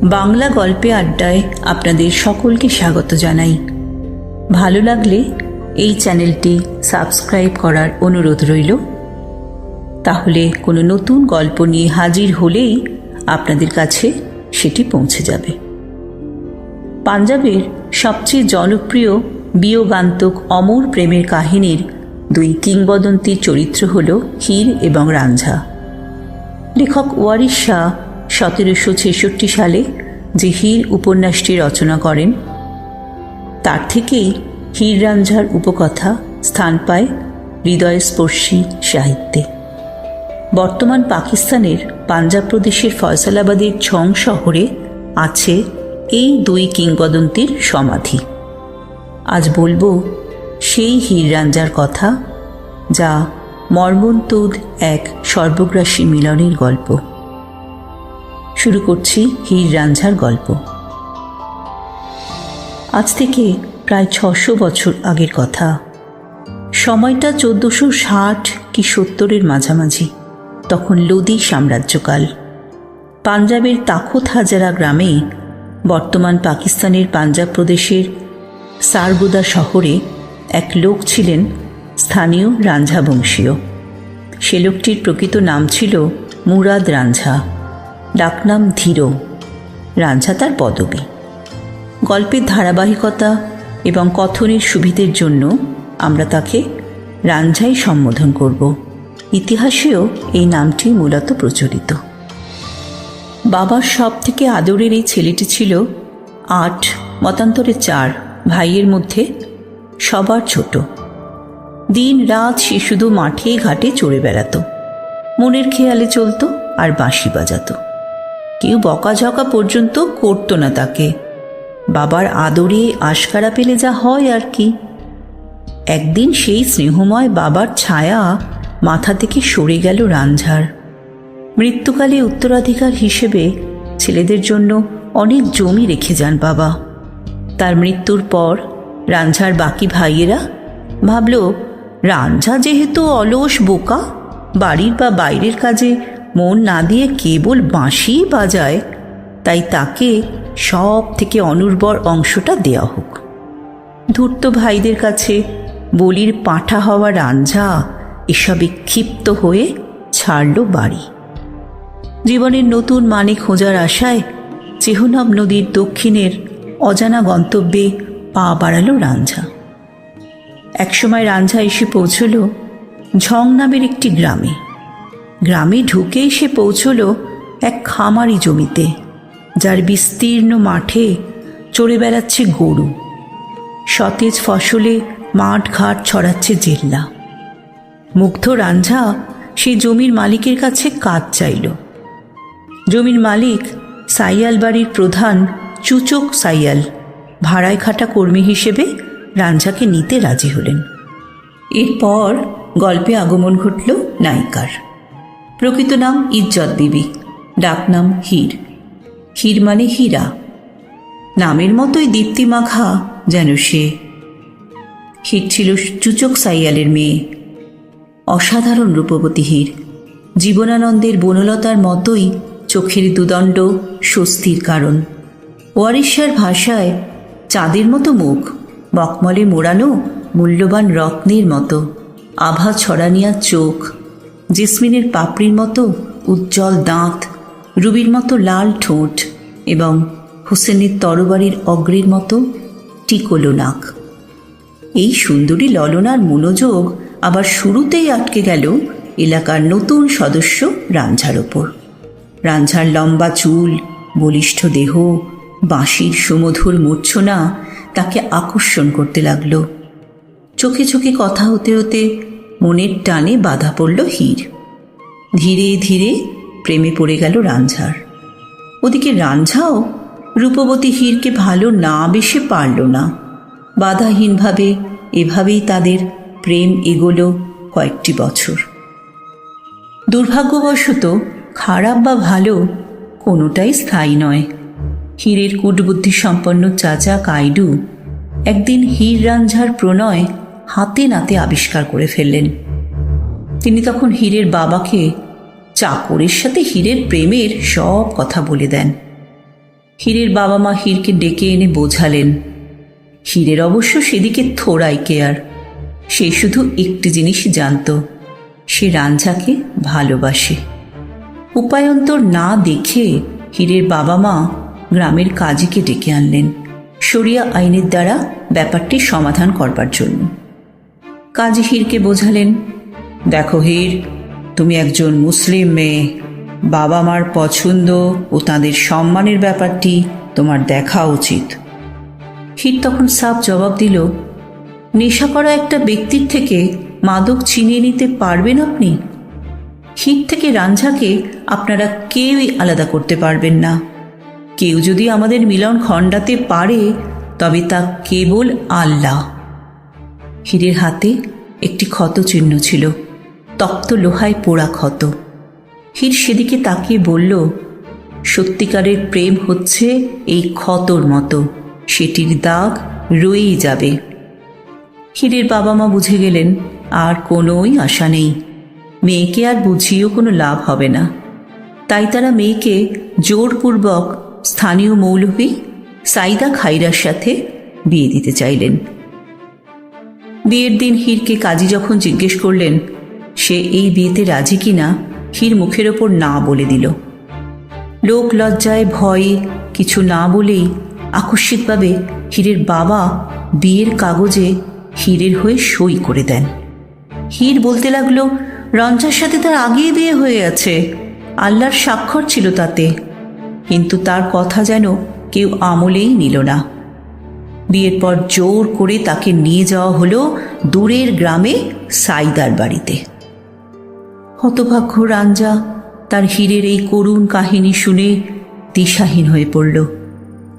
বাংলা গল্পে আড্ডায় আপনাদের সকলকে স্বাগত জানাই। ভালো লাগলে এই চ্যানেলটি সাবস্ক্রাইব করার অনুরোধ রইল। তাহলে কোনো নতুন গল্প নিয়ে হাজির হলেই আপনাদের কাছে সেটি পৌঁছে যাবে। পাঞ্জাবের সবচেয়ে জনপ্রিয় বিয়োগান্তক অমর প্রেমের কাহিনীর দুই কিংবদন্তির চরিত্র হল হীর এবং রাঞ্ঝা। লেখক ওয়ারিশ শাহ 1766 সালে যে হীর উপন্যাসটি রচনা করেন, তার থেকেই হীর রাঞ্ঝার উপকথা স্থান পায় হৃদয়স্পর্শী সাহিত্যে। বর্তমান পাকিস্তানের পাঞ্জাব প্রদেশের ফয়সালাবাদের ছং শহরে আছে এই দুই কিংবদন্তির সমাধি। আজ বলবো সেই হীর রাঞ্ঝার কথা, যা মর্মন্তুদ এক সর্বগ্রাসী মিলনের গল্প। শুরু করছি হীর রাঞ্ঝার গল্প। আজ থেকে প্রায় 600 বছর আগের কথা। সময়টা 1460 কি 70-এর মাঝামাঝি। তখন লোদি সাম্রাজ্যকাল। পাঞ্জাবের তাখত হাজারা গ্রামে, বর্তমান পাকিস্তানের পাঞ্জাব প্রদেশের সারগোদা শহরে এক লোক ছিলেন, স্থানীয় রাঞ্ঝা বংশীয়। সে লোকটির প্রকৃত নাম ছিল মুরাদ রাঞ্ঝা, ডাকনাম ধীর। রাঞ্ঝা তার পদবী। গল্পের ধারাবাহিকতা এবং কথনের সুবিধের জন্য আমরা তাকে রাঞ্ঝাই সম্বোধন করব। ইতিহাসেও এই নামটি মূলত প্রচলিত। বাবার সব থেকে আদরের এই ছেলেটি ছিল 8 মতান্তরে 4 ভাইয়ের মধ্যে সবার ছোট। দিন রাত সে শুধু মাঠে ঘাটে চড়ে বেড়াত, মনের খেয়ালে চলত আর বাঁশি বাজাত। কেউ বকাঝকা পর্যন্ত করত না তাকে। বাবার আদরে আশকারা পেলে যা হয় আর কি। একদিন সেই স্নেহময় বাবার ছায়া মাথা থেকে সরে গেল রাঞ্ঝার। মৃত্যুকালে উত্তরাধিকার হিসেবে ছেলেদের জন্য অনেক জমি রেখে যান বাবা। তার মৃত্যুর পর রাঞ্ঝার বাকি ভাইয়েরা ভাবল, রাঞ্ঝা যেহেতু অলস বোকা, বাড়ির বা বাইরের কাজে মন না দিয়ে কেবল বাঁশি বাজায়, তাই তাকে সব থেকে অনুর্বর অংশটা দেওয়া হোক। ধূর্ত ভাইদের কাছে বলির পাঁঠা হওয়া রাঞ্ঝা এসবে ক্ষিপ্ত হয়ে ছাড়ল বাড়ি। জীবনের নতুন মানে খোঁজার আশায় চেহনাব নদীর দক্ষিণের অজানা গন্তব্যে পা বাড়াল রাঞ্ঝা। একসময় রাঞ্ঝা এসে পৌঁছল ঝং নামের একটি গ্রামে। গ্রামে ঢুকেই সে পৌঁছল এক খামারি জমিতে, যার বিস্তীর্ণ মাঠে চড়ে বেড়াচ্ছে গরু। সতেজ ফসলে মাঠ ঘাট ছড়াচ্ছে জেল্লা। মুগ্ধ রাঞ্ঝা সেই জমির মালিকের কাছে কাজ চাইল। জমির মালিক সাইয়াল বাড়ির প্রধান চুচক সাইয়াল ভাড়ায় খাটা কর্মী হিসেবে রাঞ্ঝাকে নিতে রাজি হলেন। এরপর গল্পে আগমন ঘটল নায়িকার। প্রকৃত নাম ইজ্জত বিবি, ডাকনাম হীর। হীর মানে হীরা। নামের মতোই দীপ্তিমাখা যেন সে। হীর ছিল চুচক সাইয়ালের মেয়ে। অসাধারণ রূপবতী হীর, জীবনানন্দের বনলতার মতোই চোখের দুদণ্ড স্বস্তির কারণ। ওয়ারিশার ভাষায় চাঁদের মতো মুখ, মকমলে মোড়ানো মূল্যবান রত্নের মতো আভা ছড়ানিয়া চোখ, জেসমিনের পাপড়ির মতো উজ্জ্বল দাঁত, রুবির মতো লাল ঠোঁট এবং হোসেনের তরবারির অগ্রের মতো টিকলো নাক। এই সুন্দরী ললনার মনোযোগ আবার শুরুতেই আটকে গেল এলাকার নতুন সদস্য রাঞ্ঝার ওপর। রাঞ্ঝার লম্বা চুল, বলিষ্ঠ দেহ, বাঁশির সুমধুর মূর্ছনা তাকে আকর্ষণ করতে লাগল। চোখে চোখে কথা হতে হতে মনের টানে বাধা পড়ল হীর। ধীরে ধীরে প্রেমে পড়ে গেল রাঞ্ঝার। ওদিকে রাঞ্ঝাও রূপবতী হীরকে ভালো না বেশে পারল না। বাধাহীনভাবে এভাবেই তাদের প্রেম এগোলো কয়েকটি বছর। দুর্ভাগ্যবশত খারাপ বা ভালো কোনোটাই স্থায়ী নয়। হীরের কূটবুদ্ধি সম্পন্ন চাচা কাইডু একদিন হীর রাঞ্ঝার প্রণয় হাতে নাতে আবিষ্কার করে ফেললেন। তিনি তখন হীরের বাবাকে চাকরের সাথে হীরের প্রেমের সব কথা বলে দেন। হীরের বাবা মা হীরকে ডেকে এনে বোঝালেন। হীরের অবশ্য সেদিকে থোড়াই কেয়ার। সে শুধু একটি জিনিসই জানত, সে রাঞ্ঝাকে ভালোবাসে। উপায়ন্তর না দেখে হীরের বাবা মা গ্রামের কাজীকে ডেকে আনলেন শরিয়া আইনের দ্বারা ব্যাপারটি সমাধান করবার জন্য। কাজী হীরকে বোঝালেন, দেখো হীর, তুমি একজন মুসলিম মেয়ে, বাবা মার পছন্দ ও তাঁদের সম্মানের ব্যাপারটি তোমার দেখা উচিত। হীর তখন সাফ জবাব দিল, নেশা করা একটা ব্যক্তির থেকে মাদক চিনিয়ে নিতে পারবেন আপনি? হীর থেকে রাঞ্ঝাকে আপনারা কেউই আলাদা করতে পারবেন না। কেউ যদি আমাদের মিলন খণ্ডাতে পারে তবে তা কেবল আল্লাহ। হীরের হাতে একটি ক্ষত চিহ্ন ছিল, তপ্ত লোহায় পোড়া ক্ষত। হীর সেদিকে তাকিয়ে বলল, সত্যিকারের প্রেম হচ্ছে এই ক্ষতর মতো, সেটির দাগ রয়েই যাবে। হীরের বাবা মা বুঝে গেলেন আর কোনোই আশা নেই, মেয়েকে আর বুঝিয়েও কোনো লাভ হবে না। তাই তারা মেয়েকে জোরপূর্বক স্থানীয় মৌলভী সাইদা খাইরার সাথে বিয়ে দিতে চাইলেন। বিয়ের দিন হীরকে কাজী যখন জিজ্ঞেস করলেন সে এই বিয়েতে রাজি কিনা, হীর মুখের ওপর না বলে দিল। লোক লজ্জায় ভয়ে কিছু না বলেই আকস্মিকভাবে হীরের বাবা বিয়ের কাগজে হীরের হয়ে সই করে দেন। হীর বলতে লাগলো, রঞ্জার সাথে তার আগেই বিয়ে হয়ে আছে, আল্লাহর স্বাক্ষর ছিল তাতে। কিন্তু তার কথা যেন কেউ আমলেই নিল না। বিয়ের পর জোর করে তাকে নিয়ে যাওয়া হলো দূরের গ্রামে সাইদার বাড়িতে। হতভাগ্য রাঞ্জা তার হীরের এই করুণ কাহিনী শুনে দিশাহীন হয়ে পড়ল।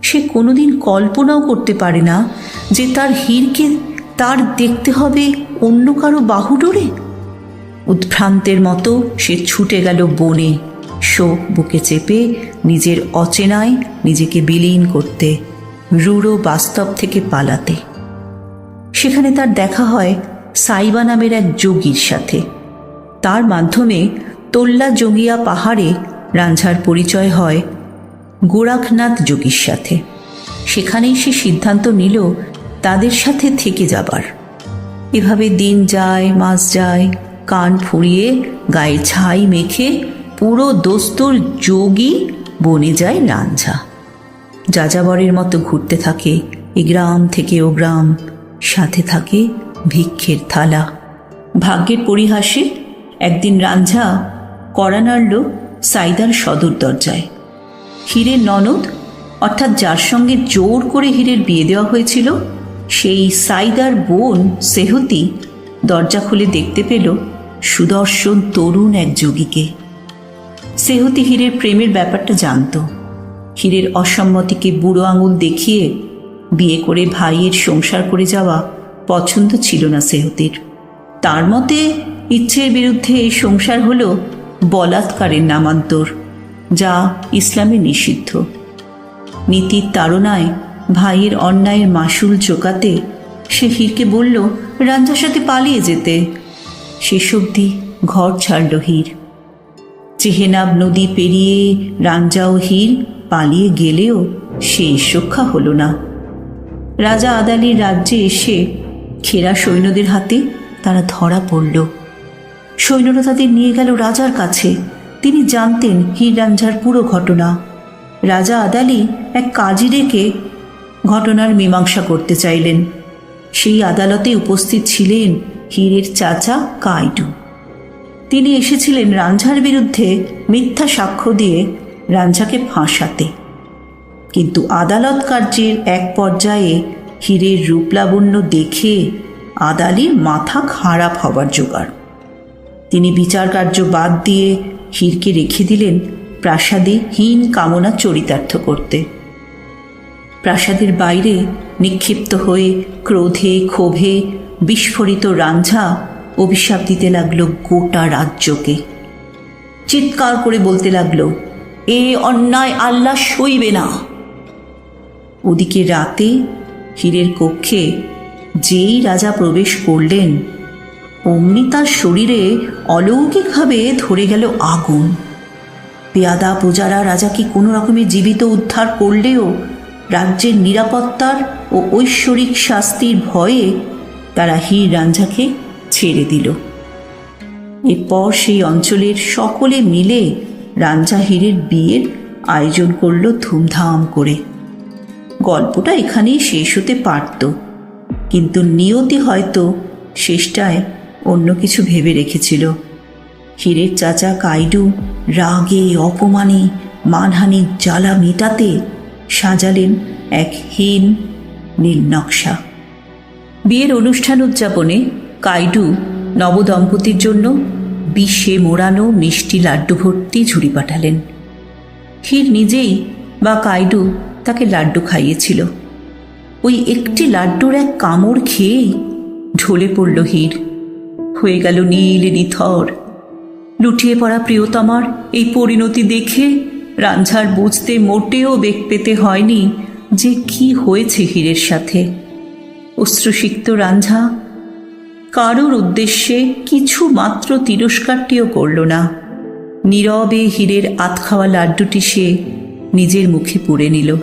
সে কোনোদিন কল্পনাও করতে পারে না যে তার হীরকে তার দেখতে হবে অন্য কারো বাহুডোরে। উদ্ভ্রান্তের মতো সে ছুটে গেল বনে, শোক বুকে চেপে নিজের অচেনায় নিজেকে বিলীন করতে, রূঢ় বাস্তব থেকে পালাতে। সেখানে তার দেখা হয় সাইবা নামের এক যোগীর সাথে। তার মাধ্যমে তোল্লা জঙ্গিয়া পাহাড়ে রাঞ্ঝার পরিচয় হয় গোরাখনাথ যোগীর সাথে। সেখানেই সে সিদ্ধান্ত নিল তাদের সাথে থেকে যাবার। এভাবে দিন যায়, মাস যায়, কান ফুরিয়ে গায়ে ছাই মেখে পুরো দোস্তর যোগী বনে যায় রাঞ্ঝা। যাযাবরের মতো ঘুরতে থাকে এ গ্রাম থেকে ও গ্রাম, সাথে থাকে ভিক্ষের থালা। ভাগ্যের পরিহাসে একদিন রাঞ্ঝা কড়া নাড়ল সাইদার সদর দরজায়। হীরের ননদ, অর্থাৎ যার সঙ্গে জোর করে হীরের বিয়ে দেওয়া হয়েছিল, সেই সাইদার বোন সেহতি দরজা খুলে দেখতে পেল সুদর্শন তরুণ এক যোগীকে। সেহতি হীরের প্রেমের ব্যাপারটা জানত। হীরের অসম্মতিকে বুড়ো আঙুল দেখিয়ে বিয়ে করে ভাইয়ের সংসার করে যাওয়া পছন্দ ছিল না সেহতির। তার মতে ইচ্ছের বিরুদ্ধে এই সংসার হলো বলাৎকারের নামান্তর, যা ইসলামে নিষিদ্ধ। নীতির তাড়নায় ভাইয়ের অন্যায়ের মাসুল চোকাতে সে হীরকে বলল রাঞ্ঝার সাথে পালিয়ে যেতে। শেষ অবধি ঘর ছাড়ল হীর। চেহেনাব নদী পেরিয়ে রাঞ্জা ও হীর পালিয়ে গেলেও শেষ রক্ষা হল না। রাজা আদালির রাজ্যে এসে খেরা সৈন্যদের হাতে তারা ধরা পড়ল। সৈন্যরা তাদের নিয়ে গেল রাজার কাছে। তিনি জানতেন হীর রাঞ্ঝার পুরো ঘটনা। রাজা আদালি এক কাজী ডেকে ঘটনার মীমাংসা করতে চাইলেন। সেই আদালতে উপস্থিত ছিলেন হীরের চাচা কাইডু। তিনি এসেছিলেন রাঞ্ঝার বিরুদ্ধে মিথ্যা সাক্ষ্য দিয়ে রাঞ্ঝাকে ফাঁসাতে। কিন্তু আদালত কার্যের এক পর্যায়ে হীরের রূপলাবণ্য দেখে আদালির মাথা খারাপ হবার জোগাড়। তিনি বিচার কার্য বাদ দিয়ে হীরকে রেখে দিলেন প্রাসাদে হীন কামনা চরিতার্থ করতে। প্রাসাদের বাইরে নিক্ষিপ্ত হয়ে ক্রোধে ক্ষোভে বিস্ফোরিত রাঞ্ঝা অভিশাপ দিতে লাগল গোটা রাজ্যকে। চিৎকার করে বলতে লাগল, এ অন্যায় আল্লাহ সইবে না। ওদিকে রাতে হীরের কক্ষে যেই রাজা প্রবেশ করলেন, অমনি তার শরীরে অলৌকিকভাবে ধরে গেল আগুন। পেয়াদা প্রজারা রাজাকে কোনো রকমে জীবিত উদ্ধার করলেও রাজ্যের নিরাপত্তার ও ঐশ্বরিক শাস্তির ভয়ে তারা হীর রাঞ্ঝাকে ছেড়ে দিল। এরপর সেই অঞ্চলের সকলে মিলে রাঞ্ঝা হীরের বিয়ের আয়োজন করল ধুমধাম করে। গল্পটা এখানেই শেষ হতে পারত, কিন্তু নিয়তি হয়তো শেষটায় অন্য কিছু ভেবে রেখেছিল। হীরের চাচা কাইডু রাগে অপমানে মানহানির জ্বালা মেটাতে সাজালেন এক হীন নীল নকশা। বিয়ের অনুষ্ঠান উদযাপনে কাইডু নবদম্পতির জন্য বিষে মোড়ানো মিষ্টি লাড্ডু ভর্তি ঝুড়ি পাঠালেন। হীর নিজেই বা কাইডু তাকে লাড্ডু খাইয়েছিল। ওই একটি লাড্ডুর এক কামড় খেয়েই ঢলে পড়ল হীর, হয়ে গেল নীল নিথর। লুটিয়ে পড়া প্রিয়তমার এই পরিণতি দেখে রাঞ্ঝার বুঝতে মোটেও বেগ পেতে হয়নি যে কি হয়েছে হীরের সাথে। অশ্রুসিক্ত রাঞ্ঝা কারোর উদ্দেশ্যে কিছু মাত্র তিরস্কারটিও করল না। নীরবে হীরের আতখাওয়া লাড্ডুটি সে নিজের মুখে পুরে নিল।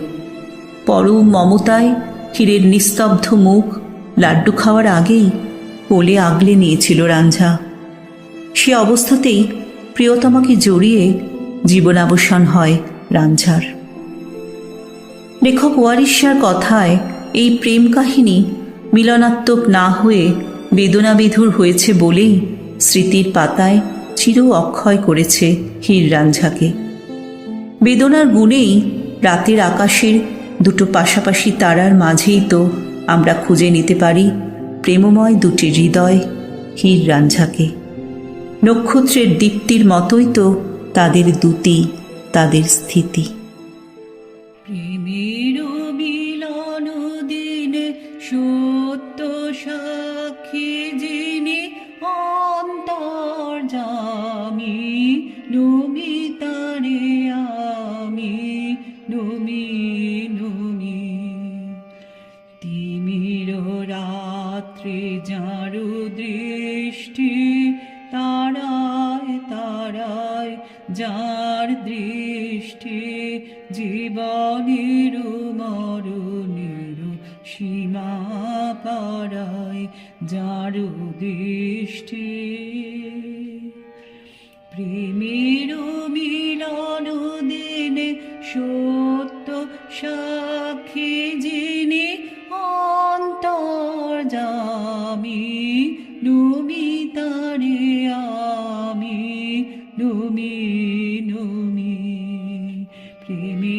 পরম মমতায় হীরের নিস্তব্ধ মুখ লাড্ডু খাওয়ার আগেই কোলে আগলে নিয়েছিল রাঞ্ঝা। সে অবস্থাতেই প্রিয়তমাকে জড়িয়ে জীবনাবসান হয় রাঞ্ঝার। লেখক ওয়ারিশ-শাহর কথায় এই প্রেম কাহিনী মিলনাত্মক না হয়ে বেদনাবিধুর হয়েছে বলেই স্মৃতির পাতায় চির অক্ষয় করেছে হীর রাঞ্ঝাকে। বেদনার গুণেই রাতের আকাশের দুটো পাশাপাশি তারার মাঝেই তো আমরা খুঁজে নিতে পারি প্রেমময় দুটি হৃদয় হীর রাঞ্ঝাকে। নক্ষত্রের দীপ্তির মতোই তো তাদের দ্যুতি, তাদের স্থিতি। প্রেমের মিলন দিনে সত্য সাক্ষী যিনি অন্তর্যামী, নমিতারে আমি নমি নমি। তিমির রাত্রে যার দৃষ্টি তারায় তারায়, যার দৃষ্টি জীবনের মরণের সীমা পারায়, যার দৃষ্টি। প্রেমের মিলন দিনে সত্য সাক্ষী যিনি অন্তর্যামী, নমিতারে আমি নমি নমি। প্রেমে